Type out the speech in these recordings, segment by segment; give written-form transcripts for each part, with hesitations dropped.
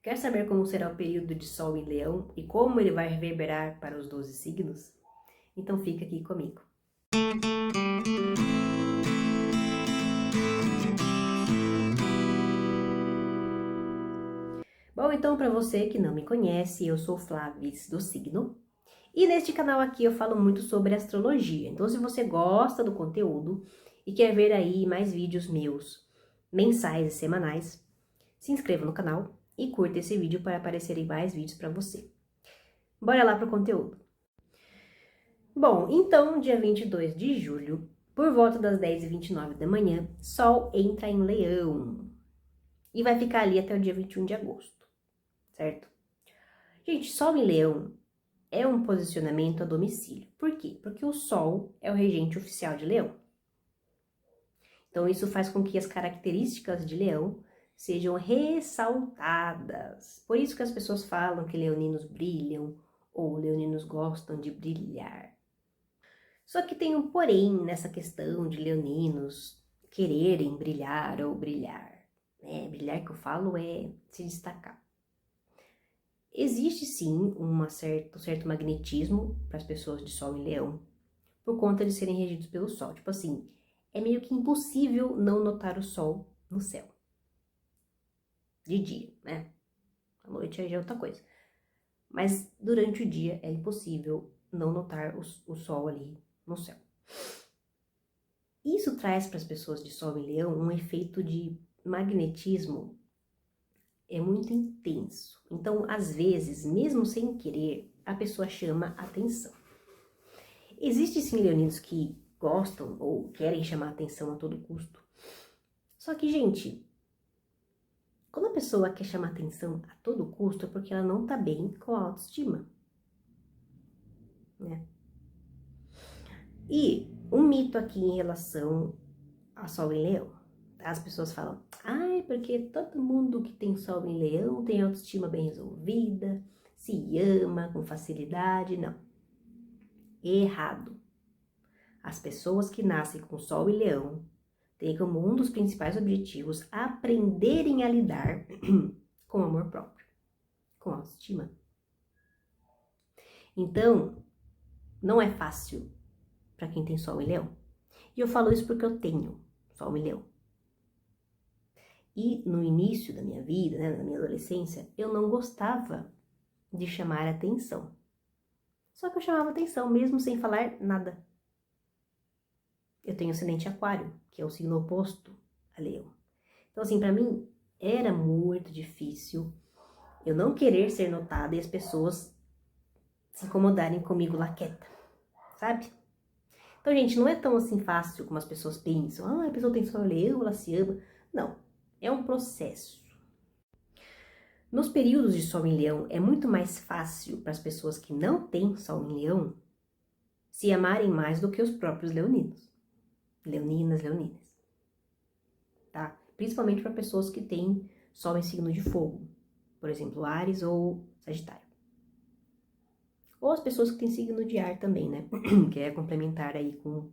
Quer saber como será o período de Sol em Leão e como ele vai reverberar para os 12 signos? Então fica aqui comigo. Bom, então para você que não me conhece, eu sou Flavis do Signo. E neste canal aqui eu falo muito sobre astrologia. Então se você gosta do conteúdo e quer ver aí mais vídeos meus, mensais e semanais, se inscreva no canal e curta esse vídeo para aparecerem mais vídeos para você. Bora lá pro conteúdo. Bom, então dia 22 de julho, por volta das 10h29 da manhã, Sol entra em Leão e vai ficar ali até o dia 21 de agosto, certo? Gente, Sol em Leão é um posicionamento a domicílio. Por quê? Porque o Sol é o regente oficial de Leão. Então isso faz com que as características de Leão sejam ressaltadas. Por isso que as pessoas falam que leoninos brilham ou leoninos gostam de brilhar. Só que tem um porém nessa questão de leoninos quererem brilhar ou brilhar, né? Brilhar que eu falo é se destacar. Existe sim um certo magnetismo para as pessoas de Sol em Leão, por conta de serem regidos pelo Sol. Tipo assim, é meio que impossível não notar o Sol no céu. De dia, né? À noite aí já é outra coisa. Mas durante o dia é impossível não notar o Sol ali no céu. Isso traz para as pessoas de Sol em Leão um efeito de magnetismo muito intenso. Então, às vezes, mesmo sem querer, a pessoa chama atenção. Existem sim leoninos que gostam ou querem chamar atenção a todo custo. Só que, gente, quando a pessoa quer chamar atenção a todo custo é porque ela não tá bem com a autoestima, né? E um mito aqui em relação a Sol em Leão. As pessoas falam, ai, porque todo mundo que tem Sol em Leão tem autoestima bem resolvida, se ama com facilidade. Não. Errado. As pessoas que nascem com Sol em Leão têm como um dos principais objetivos aprenderem a lidar com amor próprio, com autoestima. Então, não é fácil para quem tem Sol em Leão. E eu falo isso porque eu tenho Sol em Leão. E no início da minha vida, né, na minha adolescência, eu não gostava de chamar atenção. Só que eu chamava atenção mesmo sem falar nada. Eu tenho ascendente Aquário, que é o signo oposto a Leão. Então, assim, para mim era muito difícil eu não querer ser notada e as pessoas se incomodarem comigo lá quieta, sabe? Então, gente, não é tão assim fácil como as pessoas pensam. Ah, a pessoa tem Sol em Leão, ela se ama. Não, é um processo. Nos períodos de Sol em Leão, é muito mais fácil para as pessoas que não têm Sol em Leão se amarem mais do que os próprios leoninos. Leoninas, leoninas. Tá? Principalmente para pessoas que têm Sol em signo de fogo. Por exemplo, Áries ou Sagitário. Ou as pessoas que têm signo de ar também, né? Que é complementar aí com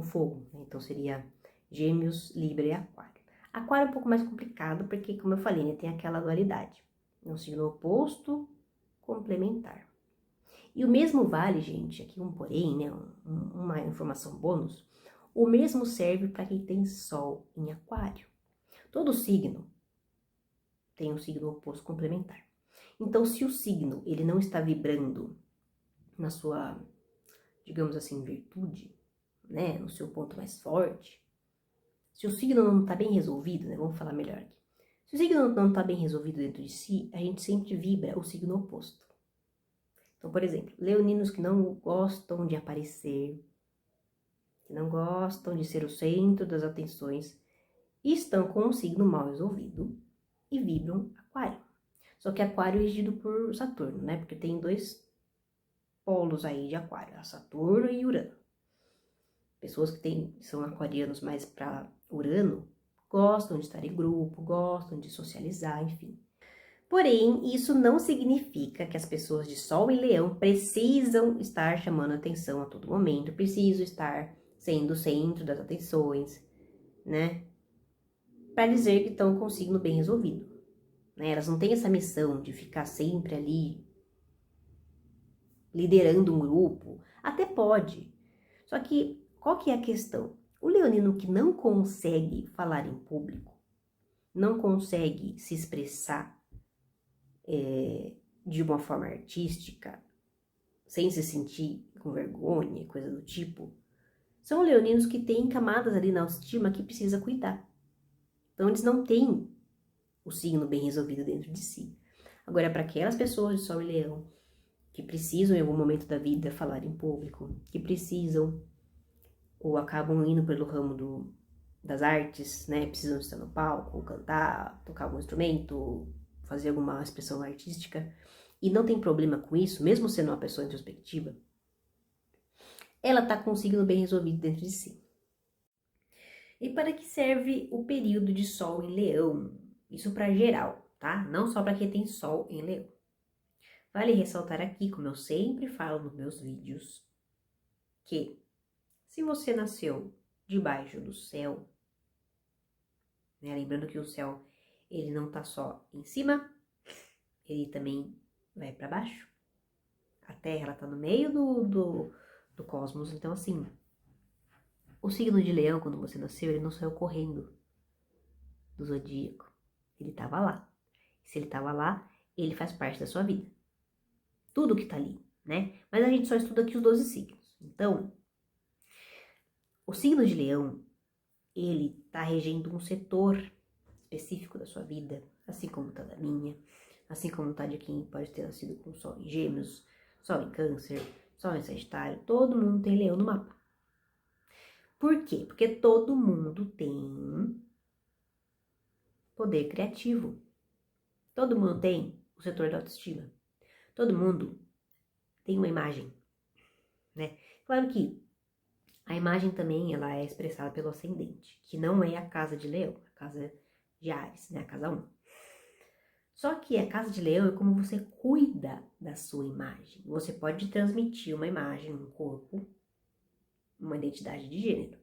fogo. Né? Então seria Gêmeos, Libra e Aquário. Aquário é um pouco mais complicado, porque, como eu falei, né, tem aquela dualidade. É um signo oposto, complementar. E o mesmo vale, gente, aqui um porém, né, uma informação bônus, o mesmo serve para quem tem Sol em Aquário. Todo signo tem um signo oposto complementar. Então, se o signo ele não está vibrando na sua, digamos assim, virtude, né, no seu ponto mais forte, se o signo não está bem resolvido, né, vamos falar melhor aqui. Se o signo não está bem resolvido dentro de si, a gente sempre vibra o signo oposto. Então, por exemplo, leoninos que não gostam de aparecer, que não gostam de ser o centro das atenções, estão com um signo mal resolvido e vibram Aquário. Só que Aquário é regido por Saturno, né? Porque tem dois polos aí de Aquário, Saturno e Urano. Pessoas que são aquarianos mais para Urano gostam de estar em grupo, gostam de socializar, enfim. Porém, isso não significa que as pessoas de Sol em Leão precisam estar chamando atenção a todo momento, precisam estar sendo o centro das atenções, né? Para dizer que estão com o signo bem resolvido. né? Elas não têm essa missão de ficar sempre ali liderando um grupo. Até pode. Só que qual que é a questão? O leonino que não consegue falar em público, não consegue se expressar de uma forma artística, sem se sentir com vergonha, coisa do tipo, são leoninos que têm camadas ali na autoestima que precisa cuidar. Então eles não têm o signo bem resolvido dentro de si. Agora, para aquelas pessoas de Sol e Leão que precisam em algum momento da vida falar em público, que precisam ou acabam indo pelo ramo das artes, né? Precisam estar no palco, cantar, tocar algum instrumento, fazer alguma expressão artística, e não tem problema com isso, mesmo sendo uma pessoa introspectiva, ela está com o signo bem resolvido dentro de si. E para que serve o período de Sol em Leão? Isso para geral, tá? Não só para quem tem Sol em Leão. Vale ressaltar aqui, como eu sempre falo nos meus vídeos, que se você nasceu debaixo do céu, né? Lembrando que o céu, ele não tá só em cima, ele também vai para baixo. A Terra, ela tá no meio do cosmos, então assim, o signo de Leão, quando você nasceu, ele não saiu correndo do zodíaco. Ele tava lá. Se ele tava lá, ele faz parte da sua vida. Tudo que tá ali, né? Mas a gente só estuda aqui os 12 signos. Então, o signo de Leão, ele tá regendo um setor específico da sua vida, assim como tá da minha, assim como tá de quem pode ter nascido com Sol em Gêmeos, Sol em Câncer, Sol em Sagitário. Todo mundo tem Leão no mapa. Por quê? Porque todo mundo tem poder criativo. Todo mundo tem o setor da autoestima. Todo mundo tem uma imagem, né? Claro que a imagem também ela é expressada pelo ascendente, que não é a casa de Leão, a casa de Áries, né? A casa 1. Só que a casa de Leão é como você cuida da sua imagem. Você pode transmitir uma imagem, um corpo, uma identidade de gênero.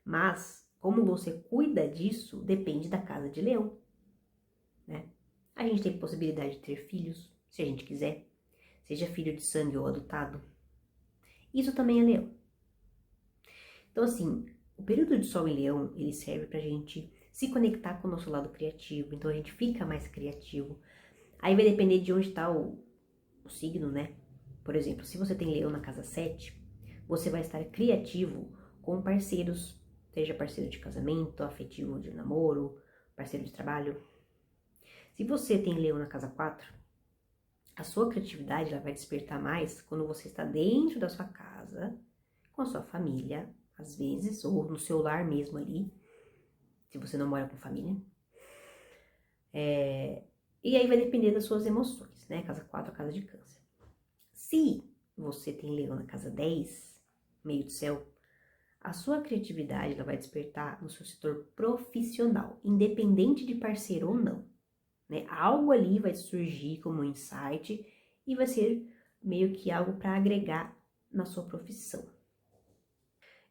Mas como você cuida disso depende da casa de Leão, né? A gente tem possibilidade de ter filhos, se a gente quiser, seja filho de sangue ou adotado. Isso também é Leão. Então, assim, o período de Sol em Leão, ele serve pra gente se conectar com o nosso lado criativo. Então, a gente fica mais criativo. Aí vai depender de onde está o signo, né? Por exemplo, se você tem Leão na casa 7, você vai estar criativo com parceiros, seja parceiro de casamento, afetivo de namoro, parceiro de trabalho. Se você tem Leão na casa 4, a sua criatividade ela vai despertar mais quando você está dentro da sua casa, com a sua família, às vezes, ou no seu lar mesmo ali, se você não mora com família. E aí vai depender das suas emoções, né? Casa 4, a casa de Câncer. Se você tem Leão na casa 10, meio do céu, a sua criatividade ela vai despertar no seu setor profissional, independente de parceiro ou não, né? Algo ali vai surgir como um insight e vai ser meio que algo para agregar na sua profissão.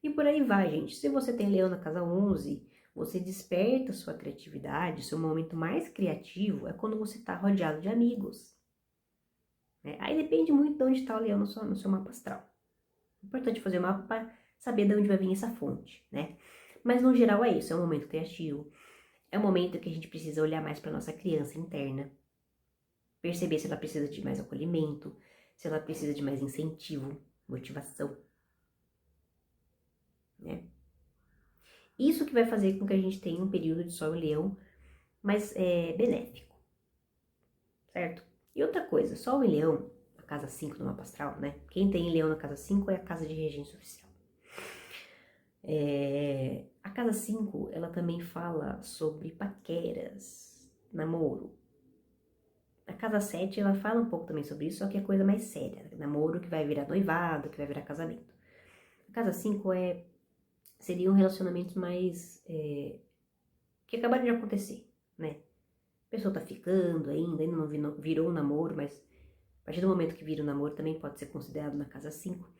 E por aí vai, gente. Se você tem Leão na casa 11, você desperta sua criatividade, seu momento mais criativo é quando você está rodeado de amigos. Né? Aí depende muito de onde está o Leão no seu mapa astral. É importante fazer o mapa para saber de onde vai vir essa fonte, né? Mas no geral é isso, é um momento criativo. É um momento que a gente precisa olhar mais para nossa criança interna. Perceber se ela precisa de mais acolhimento, se ela precisa de mais incentivo, motivação. Né? Isso que vai fazer com que a gente tenha um período de Sol em Leão mais benéfico, certo? E outra coisa, Sol em Leão, a casa 5 do mapa astral, né? Quem tem Leão na casa 5 é a casa de regência oficial. A casa 5, ela também fala sobre paqueras, namoro. A casa 7, ela fala um pouco também sobre isso, só que é coisa mais séria. Namoro que vai virar noivado, que vai virar casamento. A casa 5 seriam relacionamentos mais que acabaram de acontecer, né? A pessoa tá ficando ainda não virou um namoro, mas a partir do momento que vira um namoro também pode ser considerado na casa 5.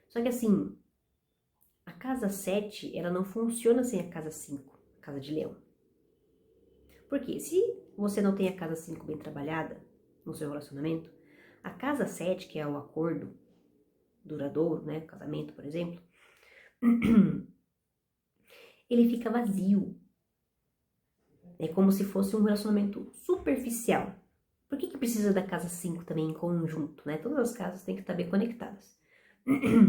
Só que assim, a casa 7, ela não funciona sem a casa 5, a casa de Leão. Porque se você não tem a casa 5 bem trabalhada no seu relacionamento, a casa 7, que é o acordo duradouro, né, casamento, por exemplo, ele fica vazio. É como se fosse um relacionamento superficial. Por que precisa da casa 5 também em conjunto, né? Todas as casas têm que estar bem conectadas.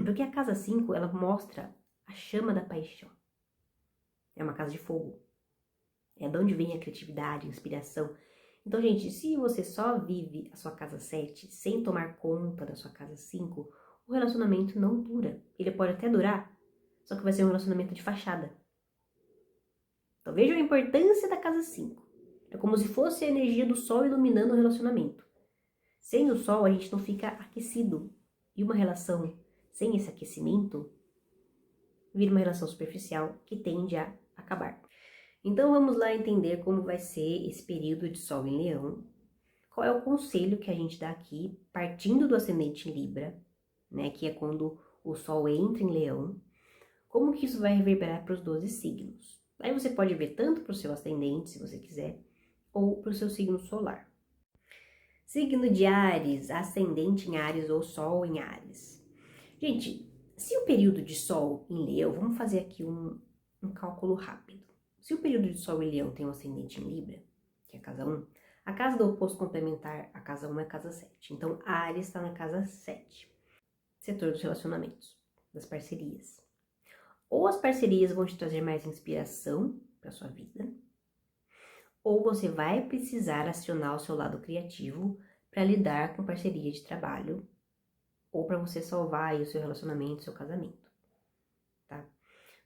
Porque a casa 5, ela mostra a chama da paixão. É uma casa de fogo. É de onde vem a criatividade, a inspiração. Então, gente, se você só vive a sua casa 7 sem tomar conta da sua casa 5, o relacionamento não dura. Ele pode até durar, só que vai ser um relacionamento de fachada. Então, vejam a importância da casa 5. É como se fosse a energia do sol iluminando o relacionamento. Sem o sol, a gente não fica aquecido. E uma relação sem esse aquecimento vira uma relação superficial que tende a acabar. Então, vamos lá entender como vai ser esse período de sol em Leão. Qual é o conselho que a gente dá aqui, partindo do ascendente em Libra, né, que é quando o sol entra em Leão. Como que isso vai reverberar para os 12 signos? Aí você pode ver tanto para o seu ascendente, se você quiser, ou para o seu signo solar. Signo de Áries, ascendente em Áries ou Sol em Áries. Gente, se o período de Sol em Leão, vamos fazer aqui um cálculo rápido. Se o período de Sol em Leão tem um ascendente em Libra, que é a casa 1, a casa do oposto complementar, a casa 1 é a casa 7. Então, Áries está na casa 7, setor dos relacionamentos, das parcerias. Ou as parcerias vão te trazer mais inspiração para sua vida, ou você vai precisar acionar o seu lado criativo para lidar com parceria de trabalho, ou para você salvar aí o seu relacionamento, o seu casamento, tá?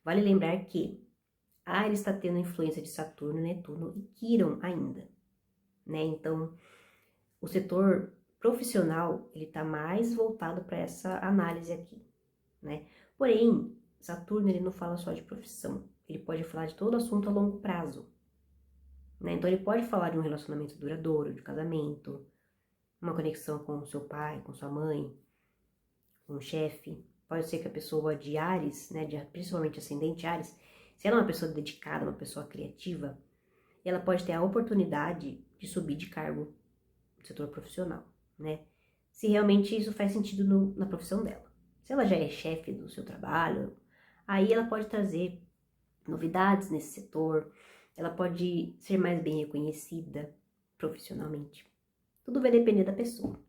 Vale lembrar que Ares está tendo influência de Saturno, Netuno e Quirón ainda, né? Então, o setor profissional, ele tá mais voltado para essa análise aqui, né? Porém, Saturno, ele não fala só de profissão, ele pode falar de todo assunto a longo prazo, né? Então, ele pode falar de um relacionamento duradouro, de casamento, uma conexão com o seu pai, com sua mãe, com o chefe. Pode ser que a pessoa de Áries, né, principalmente ascendente Áries, se ela é uma pessoa dedicada, uma pessoa criativa, ela pode ter a oportunidade de subir de cargo no setor profissional, né? Se realmente isso faz sentido na profissão dela. Se ela já é chefe do seu trabalho, aí ela pode trazer novidades nesse setor, ela pode ser mais bem reconhecida profissionalmente. Tudo vai depender da pessoa.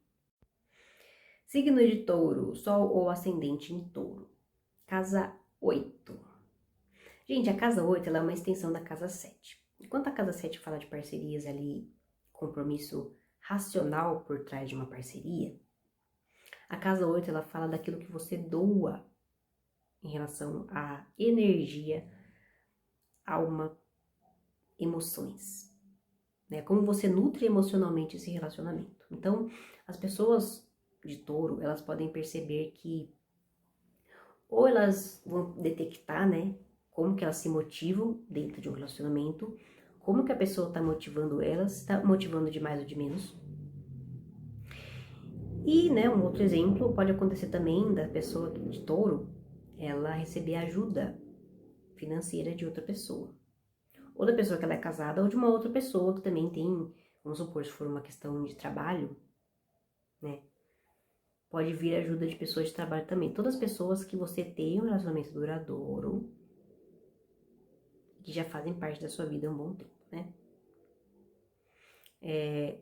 Signo de Touro, Sol ou Ascendente em Touro. Casa 8. Gente, a casa 8 ela é uma extensão da casa 7. Enquanto a casa 7 fala de parcerias ali, compromisso racional por trás de uma parceria, a casa 8 ela fala daquilo que você doa em relação à energia, alma, emoções, né? Como você nutre emocionalmente esse relacionamento. Então, as pessoas de Touro, elas podem perceber que ou elas vão detectar, né, como que elas se motivam dentro de um relacionamento, como que a pessoa está motivando elas, está motivando de mais ou de menos. E, né, um outro exemplo pode acontecer também da pessoa de Touro, ela receber ajuda financeira de outra pessoa. Ou da pessoa que ela é casada, ou de uma outra pessoa que também tem, vamos supor, se for uma questão de trabalho, né, pode vir ajuda de pessoas de trabalho também. Todas as pessoas que você tem um relacionamento duradouro, que já fazem parte da sua vida há um bom tempo, né?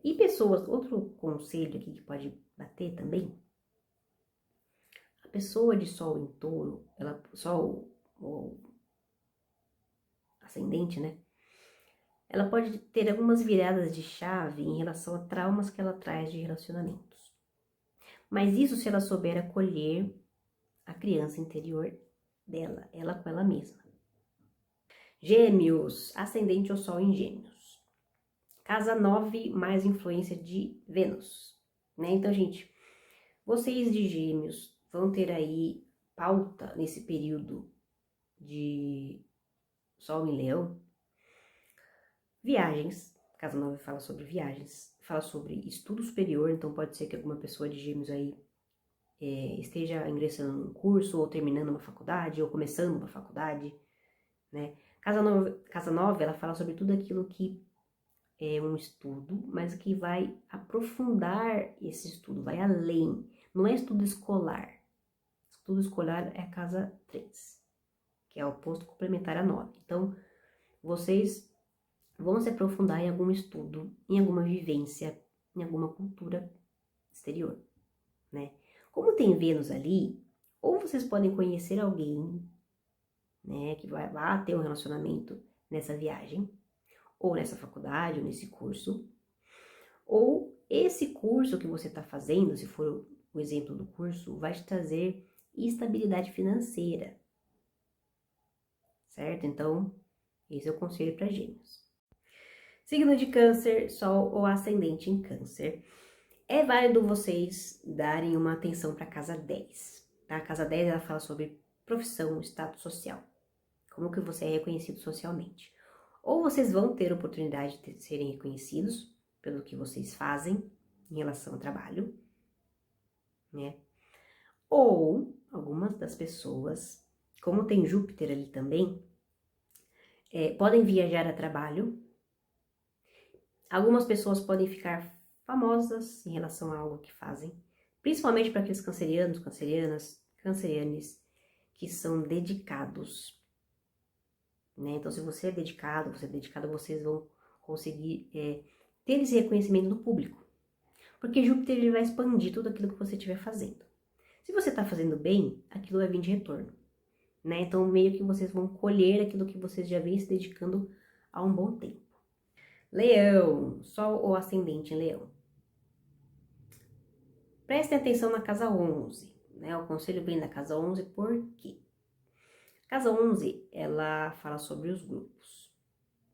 E pessoas, outro conselho aqui que pode bater também, a pessoa de Sol em Touro, ela, Sol ou ascendente, né? Ela pode ter algumas viradas de chave em relação a traumas que ela traz de relacionamentos. Mas isso se ela souber acolher a criança interior dela, ela com ela mesma. Gêmeos, ascendente ou Sol em Gêmeos. Casa 9, mais influência de Vênus, né? Então, gente, vocês de Gêmeos vão ter aí pauta nesse período de Sol em Leão. Viagens, Casa 9 fala sobre viagens, fala sobre estudo superior, então pode ser que alguma pessoa de Gêmeos aí esteja ingressando num curso, ou terminando uma faculdade, ou começando uma faculdade, né? Casa 9, ela fala sobre tudo aquilo que é um estudo, mas que vai aprofundar esse estudo, vai além. Não é estudo escolar. Estudo escolar é a casa 3, que é o oposto complementar a 9. Então, vocês vão se aprofundar em algum estudo, em alguma vivência, em alguma cultura exterior, né? Como tem Vênus ali, ou vocês podem conhecer alguém, né, que vai lá ter um relacionamento nessa viagem, ou nessa faculdade, ou nesse curso, ou esse curso que você está fazendo, se for o exemplo do curso, vai te trazer estabilidade financeira, certo? Então, esse é o conselho para Gêmeos. Signo de Câncer, Sol ou Ascendente em Câncer. É válido vocês darem uma atenção para a casa 10, tá? A casa 10, ela fala sobre profissão, status social, como que você é reconhecido socialmente. Ou vocês vão ter oportunidade de serem reconhecidos pelo que vocês fazem em relação ao trabalho, né? Ou algumas das pessoas, como tem Júpiter ali também, podem viajar a trabalho. Algumas pessoas podem ficar famosas em relação a algo que fazem, principalmente para aqueles cancerianos, cancerianes que são dedicados, né? Então, se você é dedicado, vocês vão conseguir ter esse reconhecimento do público, porque Júpiter ele vai expandir tudo aquilo que você estiver fazendo. Se você está fazendo bem, aquilo vai vir de retorno, né? Então, meio que vocês vão colher aquilo que vocês já vêm se dedicando há um bom tempo. Leão, Sol ou Ascendente em Leão. Prestem atenção na casa 11, né? O conselho vem da casa 11 por quê? A casa 11, ela fala sobre os grupos,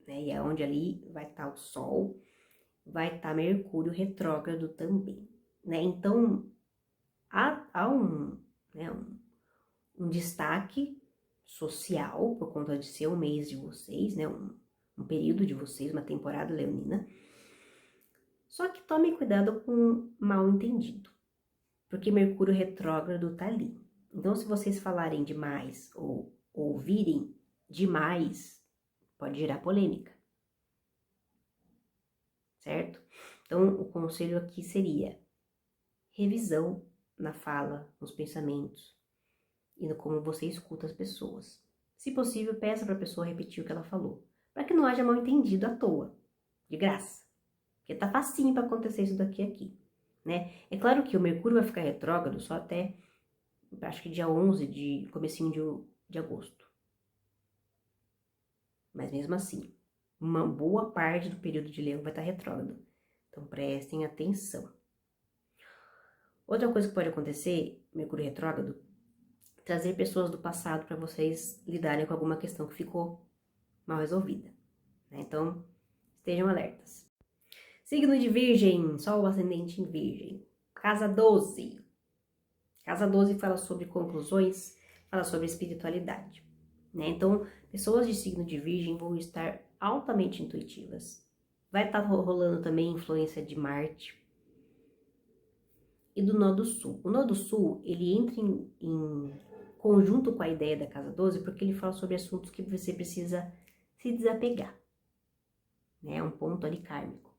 né? E é onde ali vai estar o Sol, vai estar Mercúrio retrógrado também, né? Então, há um destaque social por conta de ser um mês de vocês, né? Um período de vocês, uma temporada leonina. Só que tomem cuidado com mal entendido, porque Mercúrio retrógrado tá ali. Então, se vocês falarem demais ou ouvirem demais, pode gerar polêmica, certo? Então, o conselho aqui seria revisão na fala, nos pensamentos e no como você escuta as pessoas. Se possível, peça para a pessoa repetir o que ela falou, para que não haja mal entendido à toa, de graça. Porque tá facinho para acontecer isso daqui aqui, né? É claro que o Mercúrio vai ficar retrógrado só até, acho que dia 11 comecinho de agosto. Mas mesmo assim, uma boa parte do período de Leão vai estar retrógrado. Então prestem atenção. Outra coisa que pode acontecer, Mercúrio retrógrado, trazer pessoas do passado para vocês lidarem com alguma questão que ficou mal resolvida, né? Então, estejam alertas. Signo de Virgem, Sol ascendente em Virgem. Casa 12. Casa 12 fala sobre conclusões, fala sobre espiritualidade, né? Então, pessoas de signo de Virgem vão estar altamente intuitivas. Vai estar rolando também influência de Marte e do Nó do Sul. O Nó do Sul, ele entra em conjunto com a ideia da Casa 12, porque ele fala sobre assuntos que você precisa se desapegar, né? É um ponto ali kármico.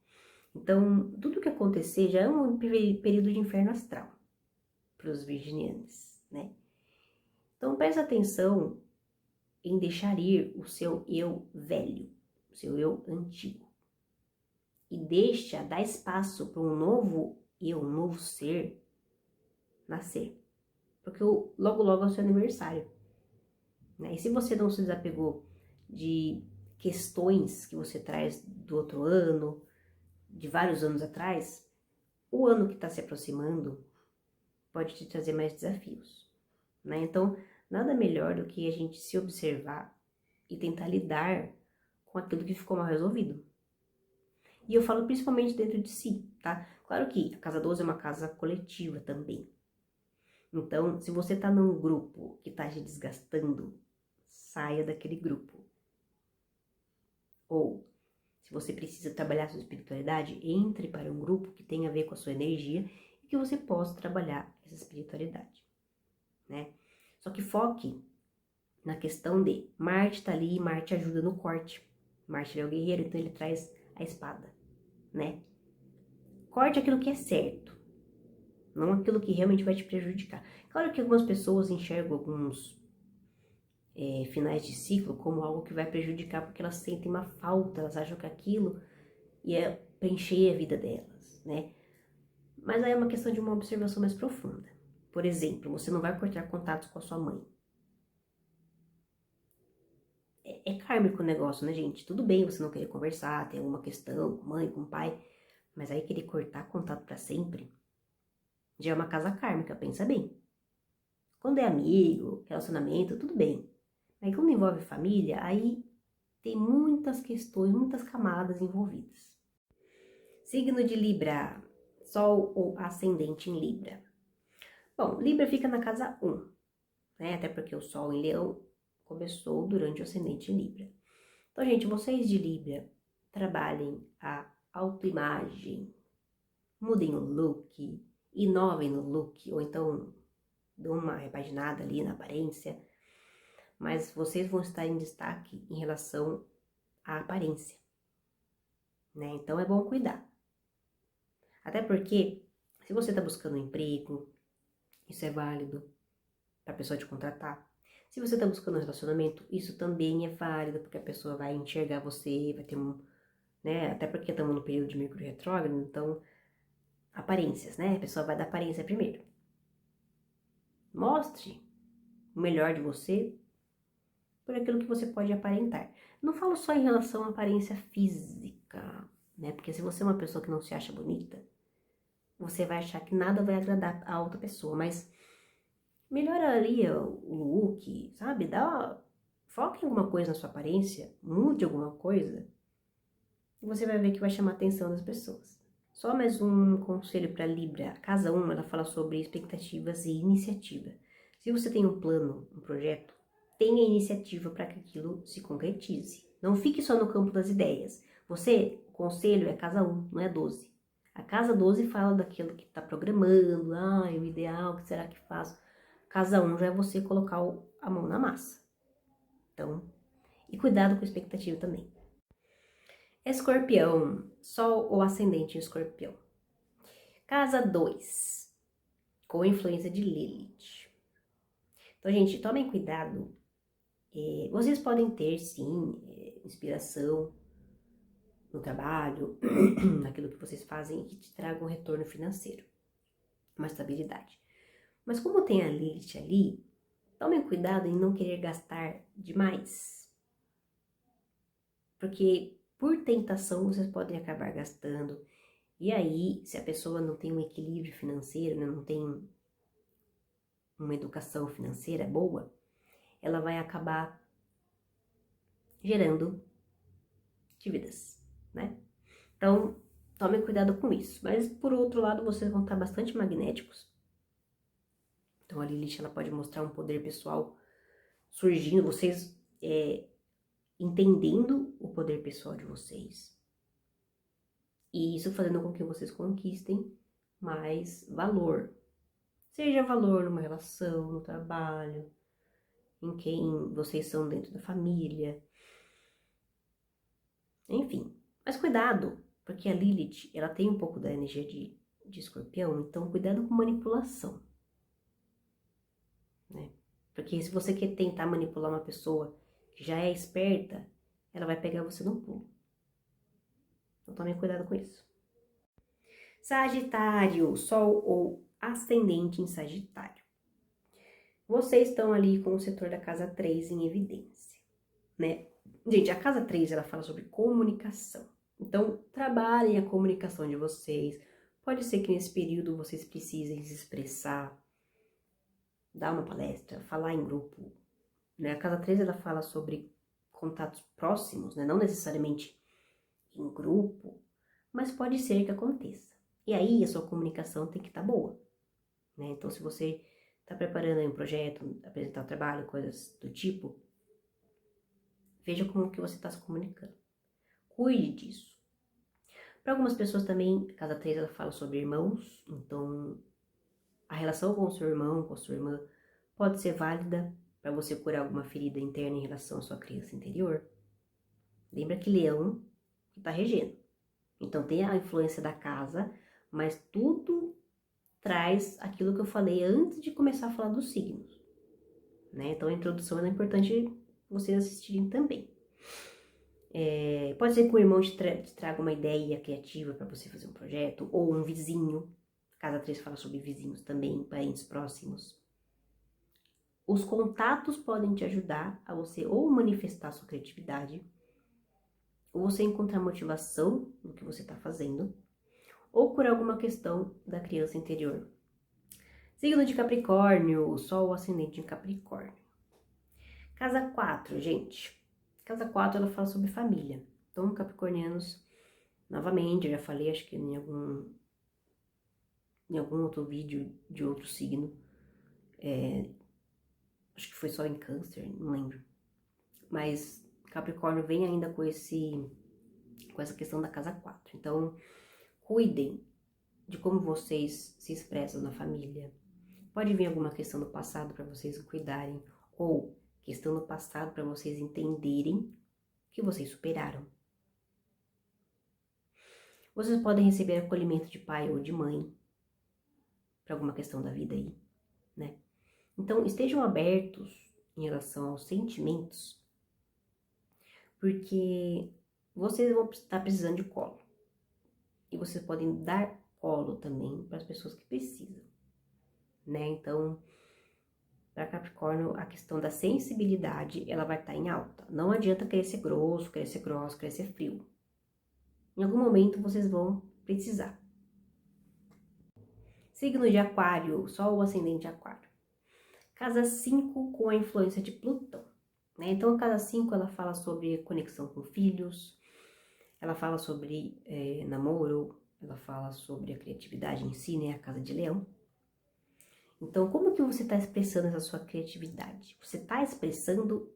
Então, tudo que acontecer já é um período de inferno astral para os virginianos, né? Então, presta atenção em deixar ir o seu eu velho, o seu eu antigo. E dá espaço para um novo eu, um novo ser nascer. Porque logo logo é o seu aniversário, né? E se você não se desapegou de questões que você traz do outro ano, de vários anos atrás, o ano que está se aproximando pode te trazer mais desafios, né? Então, nada melhor do que a gente se observar e tentar lidar com aquilo que ficou mal resolvido. E eu falo principalmente dentro de si, tá? Claro que a casa 12 é uma casa coletiva também. Então, se você tá num grupo que tá te desgastando, saia daquele grupo. Ou, se você precisa trabalhar sua espiritualidade, entre para um grupo que tenha a ver com a sua energia e que você possa trabalhar essa espiritualidade, né? Só que foque na questão de Marte tá ali, Marte ajuda no corte. Marte é o guerreiro, então ele traz a espada. né? Corte aquilo que é certo, não aquilo que realmente vai te prejudicar. Claro que algumas pessoas enxergam alguns finais de ciclo como algo que vai prejudicar porque elas sentem uma falta, elas acham que aquilo ia preencher a vida delas, né? Mas aí é uma questão de uma observação mais profunda. Por exemplo, você não vai cortar contatos com a sua mãe. É kármico o negócio, né, gente? Tudo bem você não querer conversar, ter alguma questão com mãe, com pai, mas aí querer cortar contato pra sempre já é uma casa kármica, pensa bem. Quando é amigo, relacionamento, tudo bem. Aí quando envolve família, aí tem muitas questões, muitas camadas envolvidas. Signo de Libra, Sol ou Ascendente em Libra. Bom, Libra fica na casa 1, né? Até porque o Sol em Leão começou durante o Ascendente em Libra. Então, gente, vocês de Libra, trabalhem a autoimagem, mudem o look, inovem no look, ou então dão uma repaginada ali na aparência, mas vocês vão estar em destaque em relação à aparência, né? Então é bom cuidar. Até porque, se você está buscando um emprego, isso é válido para a pessoa te contratar. Se você está buscando um relacionamento, isso também é válido, porque a pessoa vai enxergar você, vai ter né? Até porque estamos no período de Mercúrio retrógrado, então, aparências, né? A pessoa vai dar aparência primeiro. Mostre o melhor de você por aquilo que você pode aparentar. Não falo só em relação à aparência física, né? Porque se você é uma pessoa que não se acha bonita, você vai achar que nada vai agradar a outra pessoa, mas melhora ali o look, sabe? Foca em alguma coisa na sua aparência, mude alguma coisa, e você vai ver que vai chamar a atenção das pessoas. Só mais um conselho para Libra. A casa 1, ela fala sobre expectativas e iniciativa. Se você tem um plano, um projeto, tenha iniciativa para que aquilo se concretize. Não fique só no campo das ideias. Você, o conselho é casa 1, não é 12. A casa 12 fala daquilo que está programando, o ideal, o que será que faço? Casa 1 já é você colocar a mão na massa. Então, e cuidado com a expectativa também. Escorpião, Sol ou Ascendente em Escorpião. Casa 2, com influência de Lilith. Então, gente, tomem cuidado. Vocês podem ter, sim, inspiração no trabalho, naquilo que vocês fazem que te traga um retorno financeiro, uma estabilidade. Mas como tem a Lilith ali, tomem cuidado em não querer gastar demais. Porque por tentação vocês podem acabar gastando. E aí, se a pessoa não tem um equilíbrio financeiro, né, não tem uma educação financeira boa, ela vai acabar gerando dívidas, né? Então, tomem cuidado com isso. Mas, por outro lado, vocês vão estar bastante magnéticos. Então, a Lilith, ela pode mostrar um poder pessoal surgindo, vocês entendendo o poder pessoal de vocês. E isso fazendo com que vocês conquistem mais valor. Seja valor numa relação, no trabalho, em quem vocês são dentro da família. Enfim, mas cuidado, porque a Lilith, ela tem um pouco da energia de Escorpião, então cuidado com manipulação, né? Porque se você quer tentar manipular uma pessoa que já é esperta, ela vai pegar você no pulo. Então tome cuidado com isso. Sagitário, Sol ou Ascendente em Sagitário. Vocês estão ali com o setor da casa 3 em evidência, né? Gente, a casa 3, ela fala sobre comunicação. Então, trabalhem a comunicação de vocês. Pode ser que nesse período vocês precisem se expressar, dar uma palestra, falar em grupo, né? A casa 3, ela fala sobre contatos próximos, né? Não necessariamente em grupo, mas pode ser que aconteça. E aí, a sua comunicação tem que estar boa, né? Então, se você está preparando aí um projeto, apresentar um trabalho, coisas do tipo, veja como que você está se comunicando. Cuide disso. Para algumas pessoas também, a casa 3, ela fala sobre irmãos, então a relação com o seu irmão, com a sua irmã, pode ser válida para você curar alguma ferida interna em relação à sua criança interior. Lembra que Leão está regendo. Então tem a influência da casa, mas tudo traz aquilo que eu falei antes de começar a falar dos signos, né? Então a introdução é importante vocês assistirem também. Pode ser que o irmão te traga uma ideia criativa para você fazer um projeto, ou um vizinho. Casa 3 fala sobre vizinhos também, parentes próximos. Os contatos podem te ajudar a você ou manifestar sua criatividade, ou você encontrar motivação no que você está fazendo, ou por alguma questão da criança interior. Signo de Capricórnio, Sol ascendente em Capricórnio. Casa 4, gente. Casa 4, ela fala sobre família. Então, capricornianos, novamente, eu já falei, acho que em algum outro vídeo de outro signo. Acho que foi só em Câncer, não lembro. Mas Capricórnio vem ainda com essa questão da casa 4. Então, cuidem de como vocês se expressam na família. Pode vir alguma questão do passado para vocês cuidarem, ou questão do passado para vocês entenderem que vocês superaram. Vocês podem receber acolhimento de pai ou de mãe para alguma questão da vida aí, né? Então, estejam abertos em relação aos sentimentos, porque vocês vão estar precisando de colo. E vocês podem dar colo também para as pessoas que precisam, né? Então, para Capricórnio, a questão da sensibilidade, ela vai estar em alta. Não adianta querer ser grosso, querer ser grosso, querer ser frio. Em algum momento, vocês vão precisar. Signo de Aquário, Sol ou Ascendente Aquário. Casa 5 com a influência de Plutão, né? Então, a casa 5, ela fala sobre conexão com filhos, ela fala sobre namoro, ela fala sobre a criatividade em si, né? A casa de Leão. Então, como que você está expressando essa sua criatividade? Você está expressando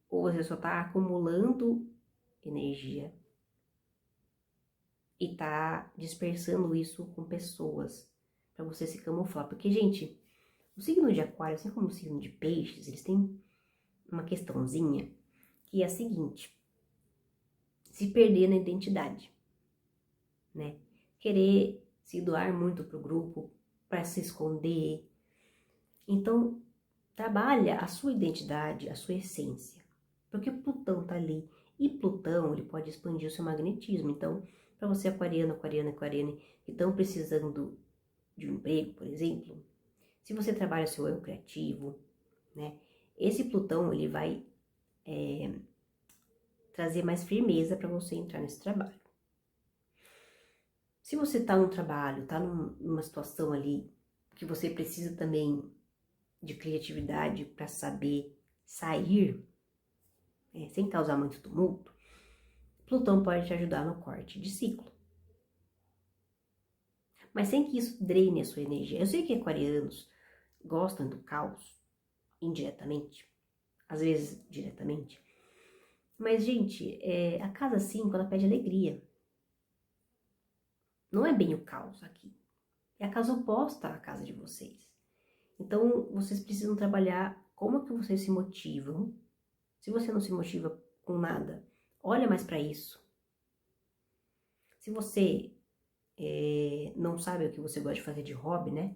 ou você só está acumulando energia e está dispersando isso com pessoas para você se camuflar? Porque, gente, o signo de Aquário, assim como o signo de Peixes, eles têm uma questãozinha que é a seguinte: se perder na identidade, né? Querer se doar muito pro grupo, para se esconder. Então, trabalha a sua identidade, a sua essência. Porque Plutão tá ali. E Plutão, ele pode expandir o seu magnetismo. Então, para você aquariano, que estão precisando de um emprego, por exemplo, se você trabalha seu eu criativo, né? Esse Plutão, ele vai trazer mais firmeza para você entrar nesse trabalho. Se você tá num trabalho, tá numa situação ali que você precisa também de criatividade para saber sair, sem causar muito tumulto, Plutão pode te ajudar no corte de ciclo. Mas sem que isso drene a sua energia. Eu sei que aquarianos gostam do caos, indiretamente, às vezes diretamente. Mas, gente, a casa 5, ela pede alegria. Não é bem o caos aqui. É a casa oposta à casa de vocês. Então, vocês precisam trabalhar como é que vocês se motivam. Se você não se motiva com nada, olha mais para isso. Se você não sabe o que você gosta de fazer de hobby, né?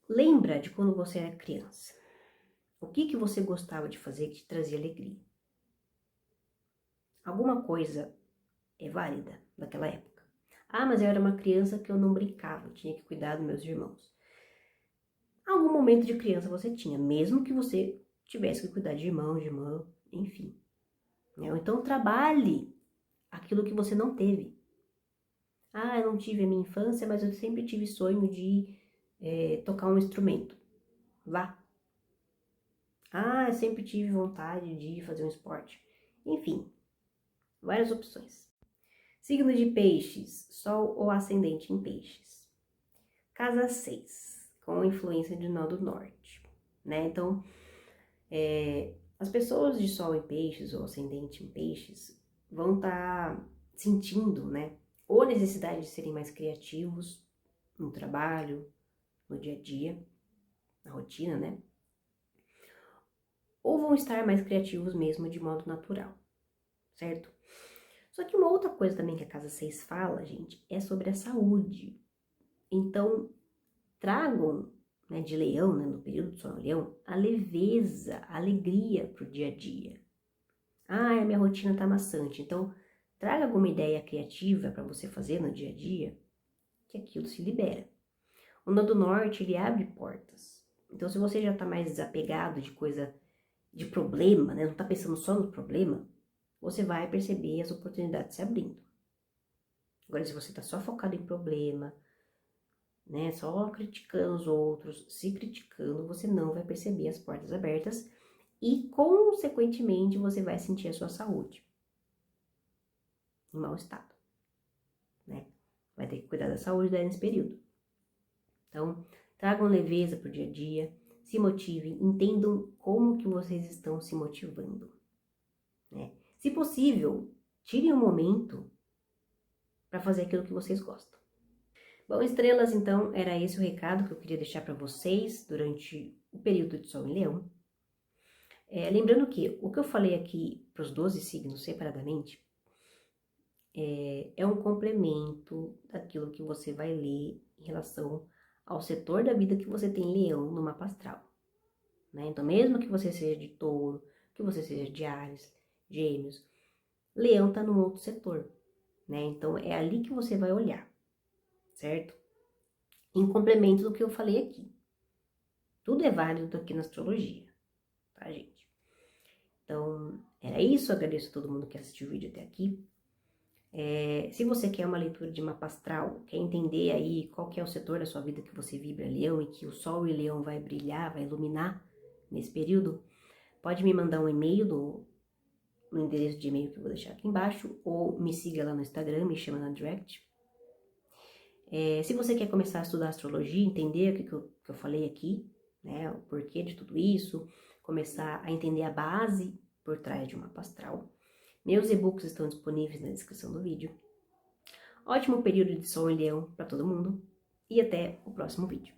Lembra de quando você era criança. O que você gostava de fazer que te trazia alegria? Alguma coisa é válida naquela época. Ah, mas eu era uma criança que eu não brincava, eu tinha que cuidar dos meus irmãos. Algum momento de criança você tinha, mesmo que você tivesse que cuidar de irmão, de irmã, enfim. Então trabalhe aquilo que você não teve. Ah, eu não tive a minha infância, mas eu sempre tive sonho de tocar um instrumento. Vá. Ah, eu sempre tive vontade de fazer um esporte. Enfim, várias opções. Signo de Peixes, Sol ou Ascendente em Peixes. Casa 6, com influência de Nó do Norte, né? Então, as pessoas de Sol em Peixes ou Ascendente em Peixes vão estar sentindo, né? Ou necessidade de serem mais criativos no trabalho, no dia a dia, na rotina, né? Ou vão estar mais criativos mesmo de modo natural, certo? Só que uma outra coisa também que a casa 6 fala, gente, é sobre a saúde. Então, tragam, né, de leão, né, no período do sol em leão, a leveza, a alegria para o dia a dia. Ah, a minha rotina tá maçante. Então, traga alguma ideia criativa para você fazer no dia a dia, que aquilo se libera. O Nodo Norte, ele abre portas. Então, se você já tá mais desapegado de coisa, de problema, né, não tá pensando só no problema, você vai perceber as oportunidades se abrindo. Agora, se você tá só focado em problema, né, só criticando os outros, se criticando, você não vai perceber as portas abertas e, consequentemente, você vai sentir a sua saúde em mau estado, né? Vai ter que cuidar da saúde daí nesse período. Então, tragam leveza para o dia a dia, se motivem, entendam como que vocês estão se motivando, né? Se possível, tirem um momento para fazer aquilo que vocês gostam. Bom, estrelas, então, era esse o recado que eu queria deixar para vocês durante o período de Sol em Leão. Lembrando que o que eu falei aqui para os 12 signos separadamente é um complemento daquilo que você vai ler em relação ao setor da vida que você tem Leão no mapa astral, né? Então, mesmo que você seja de Touro, que você seja de Áries, Gêmeos, Leão tá num outro setor, né? Então, é ali que você vai olhar, certo? Em complemento do que eu falei aqui. Tudo é válido aqui na astrologia, tá, gente? Então, era isso. Eu agradeço a todo mundo que assistiu o vídeo até aqui. Se você quer uma leitura de mapa astral, quer entender aí qual que é o setor da sua vida que você vibra Leão e que o Sol e Leão vai brilhar, vai iluminar nesse período, pode me mandar um e-mail no endereço de e-mail que eu vou deixar aqui embaixo, ou me siga lá no Instagram, me chama na direct. Se você quer começar a estudar astrologia, entender o que eu falei aqui, né, o porquê de tudo isso, começar a entender a base por trás de um mapa astral, meus e-books estão disponíveis na descrição do vídeo. Ótimo período de Sol em Leão para todo mundo e até o próximo vídeo.